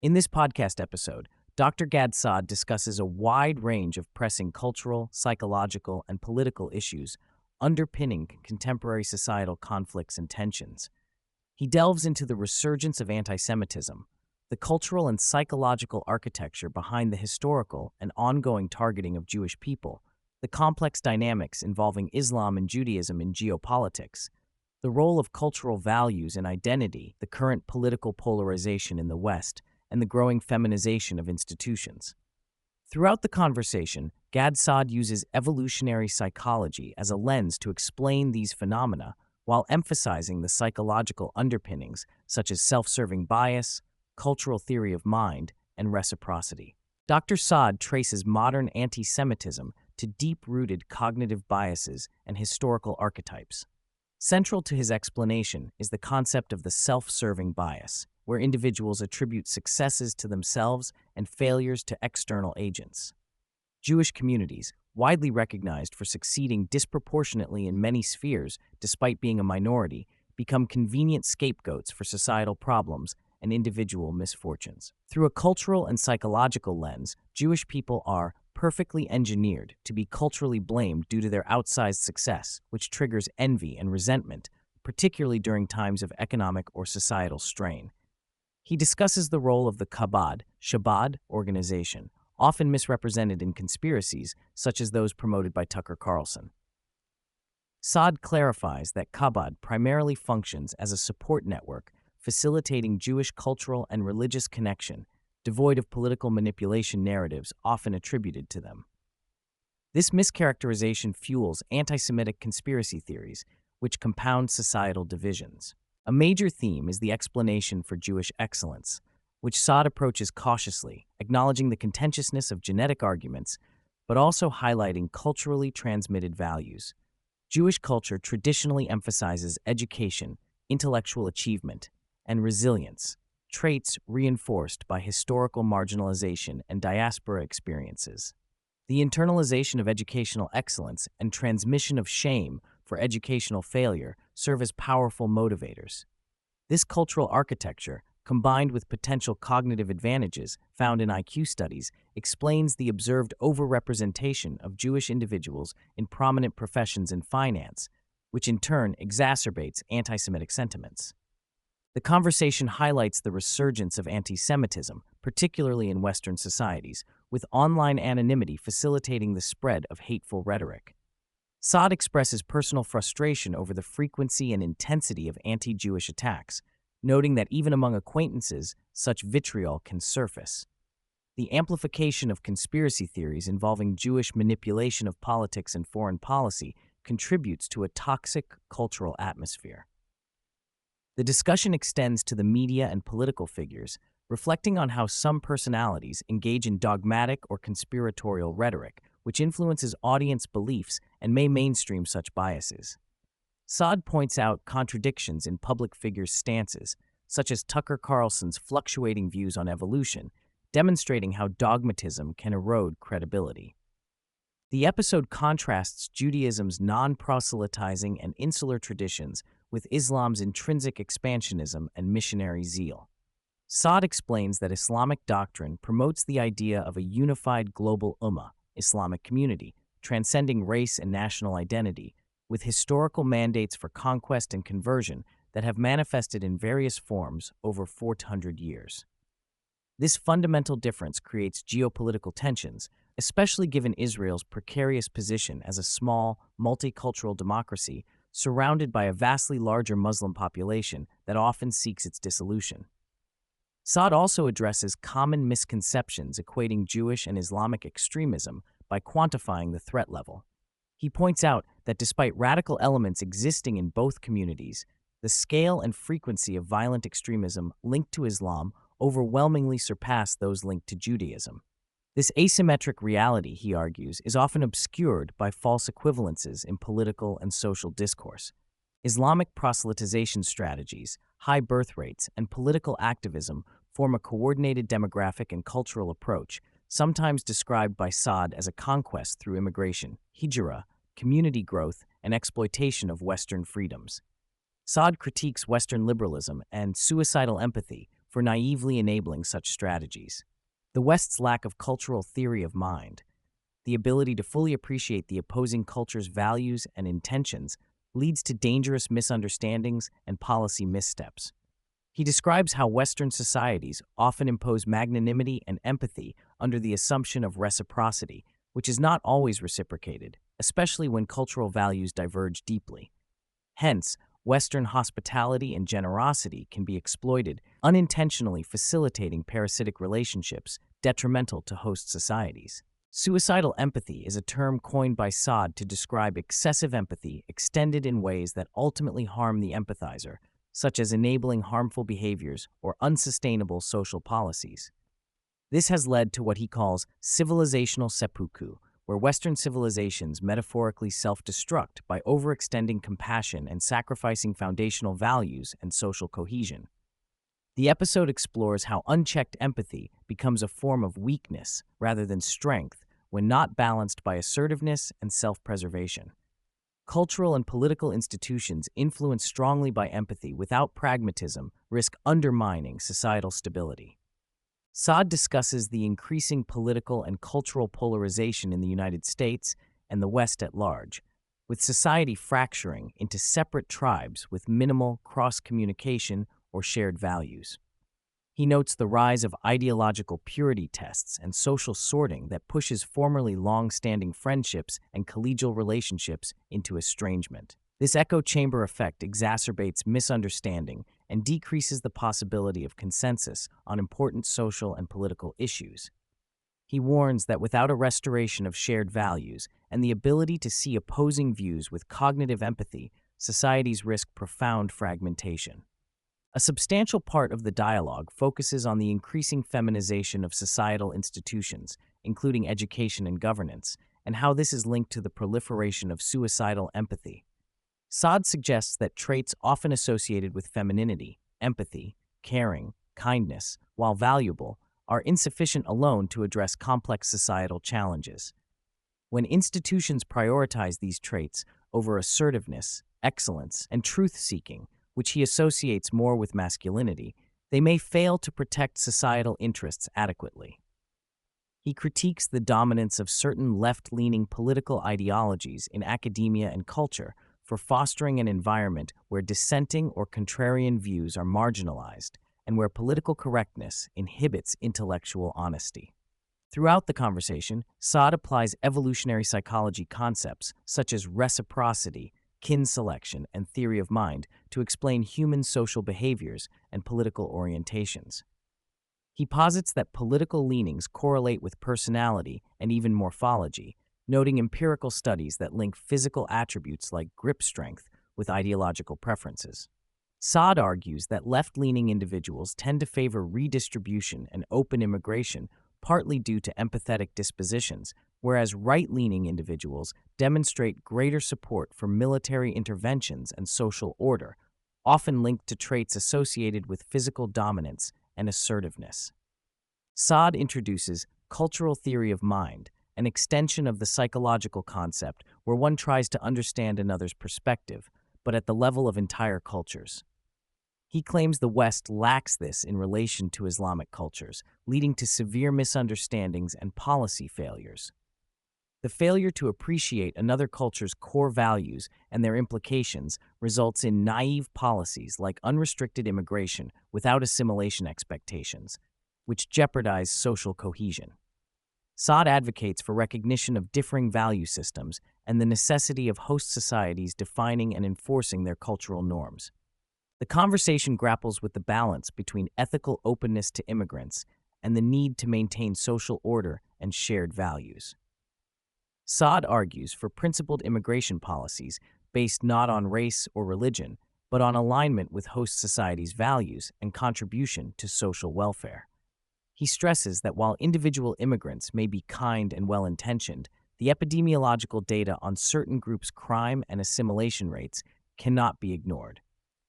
In this podcast episode, Dr. Gad Saad discusses a wide range of pressing cultural, psychological, and political issues underpinning contemporary societal conflicts and tensions. He delves into the resurgence of anti-Semitism, the cultural and psychological architecture behind the historical and ongoing targeting of Jewish people, the complex dynamics involving Islam and Judaism in geopolitics, the role of cultural values and identity, the current political polarization in the West, and the growing feminization of institutions. Throughout the conversation, Gad Saad uses evolutionary psychology as a lens to explain these phenomena while emphasizing the psychological underpinnings such as self-serving bias, cultural theory of mind, and reciprocity. Dr. Saad traces modern anti-Semitism to deep-rooted cognitive biases and historical archetypes. Central to his explanation is the concept of the self-serving bias, where individuals attribute successes to themselves and failures to external agents. Jewish communities, widely recognized for succeeding disproportionately in many spheres despite being a minority, become convenient scapegoats for societal problems and individual misfortunes. Through a cultural and psychological lens, Jewish people are perfectly engineered to be culturally blamed due to their outsized success, which triggers envy and resentment, particularly during times of economic or societal strain. He discusses the role of the Shabbat organization, often misrepresented in conspiracies such as those promoted by Tucker Carlson. Saad clarifies that Chabad primarily functions as a support network facilitating Jewish cultural and religious connection, devoid of political manipulation narratives often attributed to them. This mischaracterization fuels anti-Semitic conspiracy theories, which compound societal divisions. A major theme is the explanation for Jewish excellence, which Saad approaches cautiously, acknowledging the contentiousness of genetic arguments, but also highlighting culturally transmitted values. Jewish culture traditionally emphasizes education, intellectual achievement, and resilience, traits reinforced by historical marginalization and diaspora experiences. The internalization of educational excellence and transmission of shame for educational failure serve as powerful motivators. This cultural architecture, combined with potential cognitive advantages found in IQ studies, explains the observed overrepresentation of Jewish individuals in prominent professions in finance, which in turn exacerbates anti-Semitic sentiments. The conversation highlights the resurgence of anti-Semitism, particularly in Western societies, with online anonymity facilitating the spread of hateful rhetoric. Saad expresses personal frustration over the frequency and intensity of anti-Jewish attacks, noting that even among acquaintances, such vitriol can surface. The amplification of conspiracy theories involving Jewish manipulation of politics and foreign policy contributes to a toxic cultural atmosphere. The discussion extends to the media and political figures, reflecting on how some personalities engage in dogmatic or conspiratorial rhetoric, which influences audience beliefs and may mainstream such biases. Saad points out contradictions in public figures' stances, such as Tucker Carlson's fluctuating views on evolution, demonstrating how dogmatism can erode credibility. The episode contrasts Judaism's non-proselytizing and insular traditions with Islam's intrinsic expansionism and missionary zeal. Saad explains that Islamic doctrine promotes the idea of a unified global ummah, Islamic community, transcending race and national identity, with historical mandates for conquest and conversion that have manifested in various forms over 400 years. This fundamental difference creates geopolitical tensions, especially given Israel's precarious position as a small, multicultural democracy surrounded by a vastly larger Muslim population that often seeks its dissolution. Saad also addresses common misconceptions equating Jewish and Islamic extremism by quantifying the threat level. He points out that despite radical elements existing in both communities, the scale and frequency of violent extremism linked to Islam overwhelmingly surpass those linked to Judaism. This asymmetric reality, he argues, is often obscured by false equivalences in political and social discourse. Islamic proselytization strategies, high birth rates, and political activism form a coordinated demographic and cultural approach, sometimes described by Saad as a conquest through immigration, hijra, community growth, and exploitation of Western freedoms. Saad critiques Western liberalism and suicidal empathy, for naively enabling such strategies. The West's lack of cultural theory of mind, the ability to fully appreciate the opposing culture's values and intentions, leads to dangerous misunderstandings and policy missteps. He describes how Western societies often impose magnanimity and empathy under the assumption of reciprocity, which is not always reciprocated, especially when cultural values diverge deeply. Hence, Western hospitality and generosity can be exploited, unintentionally facilitating parasitic relationships detrimental to host societies. Suicidal empathy is a term coined by Saad to describe excessive empathy extended in ways that ultimately harm the empathizer, such as enabling harmful behaviors or unsustainable social policies. This has led to what he calls civilizational seppuku, where Western civilizations metaphorically self-destruct by overextending compassion and sacrificing foundational values and social cohesion. The episode explores how unchecked empathy becomes a form of weakness rather than strength when not balanced by assertiveness and self-preservation. Cultural and political institutions influenced strongly by empathy without pragmatism risk undermining societal stability. Saad discusses the increasing political and cultural polarization in the United States and the West at large, with society fracturing into separate tribes with minimal cross-communication or shared values. He notes the rise of ideological purity tests and social sorting that pushes formerly long-standing friendships and collegial relationships into estrangement. This echo chamber effect exacerbates misunderstanding and decreases the possibility of consensus on important social and political issues. He warns that without a restoration of shared values and the ability to see opposing views with cognitive empathy, societies risk profound fragmentation. A substantial part of the dialogue focuses on the increasing feminization of societal institutions, including education and governance, and how this is linked to the proliferation of suicidal empathy. Saad suggests that traits often associated with femininity, empathy, caring, kindness, while valuable, are insufficient alone to address complex societal challenges. When institutions prioritize these traits over assertiveness, excellence, and truth-seeking, which he associates more with masculinity, they may fail to protect societal interests adequately. He critiques the dominance of certain left-leaning political ideologies in academia and culture for fostering an environment where dissenting or contrarian views are marginalized and where political correctness inhibits intellectual honesty. Throughout the conversation, Saad applies evolutionary psychology concepts such as reciprocity, kin selection, and theory of mind to explain human social behaviors and political orientations. He posits that political leanings correlate with personality and even morphology, noting empirical studies that link physical attributes like grip strength with ideological preferences. Saad argues that left-leaning individuals tend to favor redistribution and open immigration partly due to empathetic dispositions, whereas right-leaning individuals demonstrate greater support for military interventions and social order, often linked to traits associated with physical dominance and assertiveness. Saad introduces cultural theory of mind, an extension of the psychological concept where one tries to understand another's perspective, but at the level of entire cultures. He claims the West lacks this in relation to Islamic cultures, leading to severe misunderstandings and policy failures. The failure to appreciate another culture's core values and their implications results in naive policies like unrestricted immigration without assimilation expectations, which jeopardize social cohesion. Saad advocates for recognition of differing value systems and the necessity of host societies defining and enforcing their cultural norms. The conversation grapples with the balance between ethical openness to immigrants and the need to maintain social order and shared values. Saad argues for principled immigration policies based not on race or religion, but on alignment with host societies' values and contribution to social welfare. He stresses that while individual immigrants may be kind and well-intentioned, the epidemiological data on certain groups' crime and assimilation rates cannot be ignored.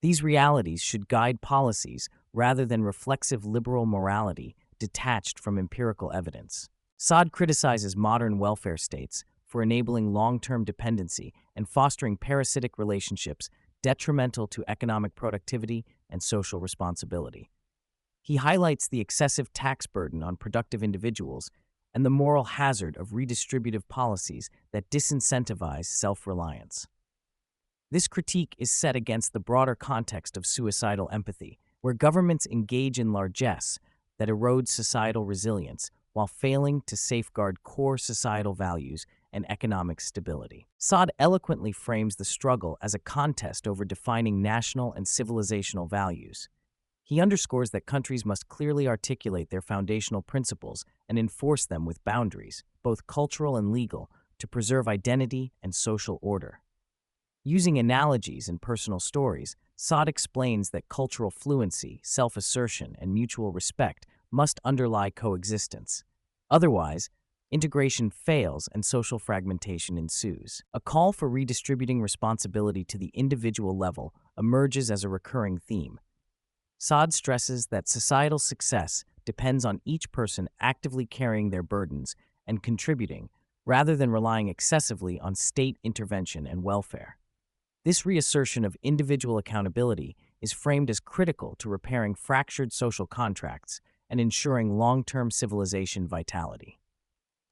These realities should guide policies rather than reflexive liberal morality detached from empirical evidence. Saad criticizes modern welfare states for enabling long-term dependency and fostering parasitic relationships detrimental to economic productivity and social responsibility. He highlights the excessive tax burden on productive individuals and the moral hazard of redistributive policies that disincentivize self-reliance. This critique is set against the broader context of suicidal empathy, where governments engage in largesse that erodes societal resilience while failing to safeguard core societal values and economic stability. Saad eloquently frames the struggle as a contest over defining national and civilizational values. He underscores that countries must clearly articulate their foundational principles and enforce them with boundaries, both cultural and legal, to preserve identity and social order. Using analogies and personal stories, Saad explains that cultural fluency, self-assertion, and mutual respect must underlie coexistence. Otherwise, integration fails and social fragmentation ensues. A call for redistributing responsibility to the individual level emerges as a recurring theme. Saad stresses that societal success depends on each person actively carrying their burdens and contributing, rather than relying excessively on state intervention and welfare. This reassertion of individual accountability is framed as critical to repairing fractured social contracts and ensuring long-term civilization vitality.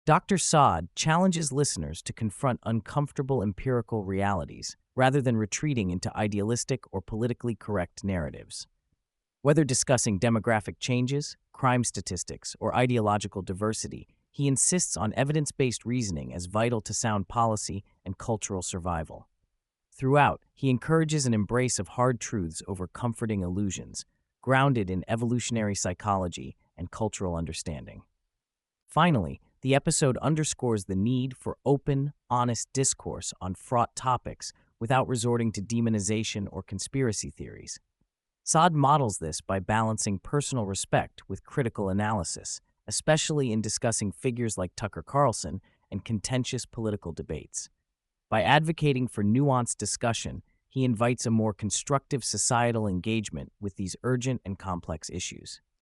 Dr. Saad challenges listeners to confront uncomfortable empirical realities rather than retreating into idealistic or politically correct narratives. Whether discussing demographic changes, crime statistics, or ideological diversity, he insists on evidence-based reasoning as vital to sound policy and cultural survival. Throughout, he encourages an embrace of hard truths over comforting illusions, grounded in evolutionary psychology and cultural understanding. Finally, the episode underscores the need for open, honest discourse on fraught topics without resorting to demonization or conspiracy theories. Saad models this by balancing personal respect with critical analysis, especially in discussing figures like Tucker Carlson and contentious political debates. By advocating for nuanced discussion, he invites a more constructive societal engagement with these urgent and complex issues.